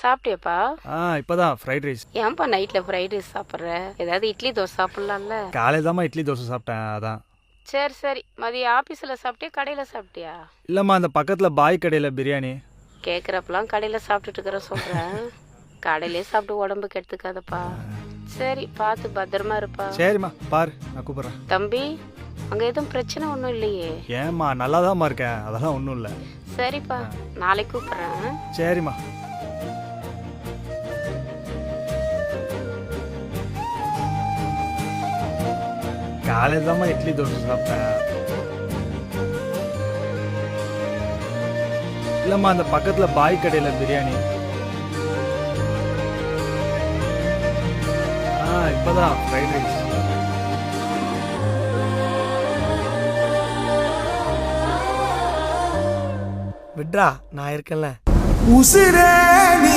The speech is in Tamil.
சாப்பிட்டியாப்பா? இப்பதான் ஃப்ரைட் ரைஸ். ஏன்பா நைட்ல ஃப்ரைட் ரைஸ் சாப்பிட்ற? ஏதாவது இட்லி தோசை சாப்பிடலாம்ல? காலையில் தாம்மா இட்லி தோசை சாப்பிட்டேன், அதான். சரி சரி, மதியம் ஆபீஸ்ல சாப்பிட்டியா கடையில சாப்பிட்டியா? இல்லைம்மா, அந்த பக்கத்தில் பாய் கடையில் பிரியாணி. கேட்குறப்பெல்லாம் கடையில சாப்பிட்டுட்டு இருக்கிற சொல்றேன். கடையிலே சாப்பிட்டு உடம்புக்கு எடுத்துக்காதப்பா. சரி, பார்த்து பத்திரமா இருப்பா. சரிம்மா, பாரு, நான் கூப்பிட்றேன். தம்பி, அங்க எதுவும் பிரச்சனை ஒன்றும் இல்லையே? ஏம்மா, நல்லாதாம்மா இருக்கேன், அதெல்லாம் ஒன்றும் இல்லை. சரிப்பா, நாளைக்கு கூப்பிட்றேன். சரிம்மா. காலையில் தாம்மா இட்லி தோசை சாப்பிட்டேன். இல்லைம்மா, அந்த பக்கத்தில் பாய் கடையில் பிரியாணி. இப்பதான் ஃப்ரைட் ரைஸ். விட்ரா, நான் இருக்கேன்ல. உசிரே நீ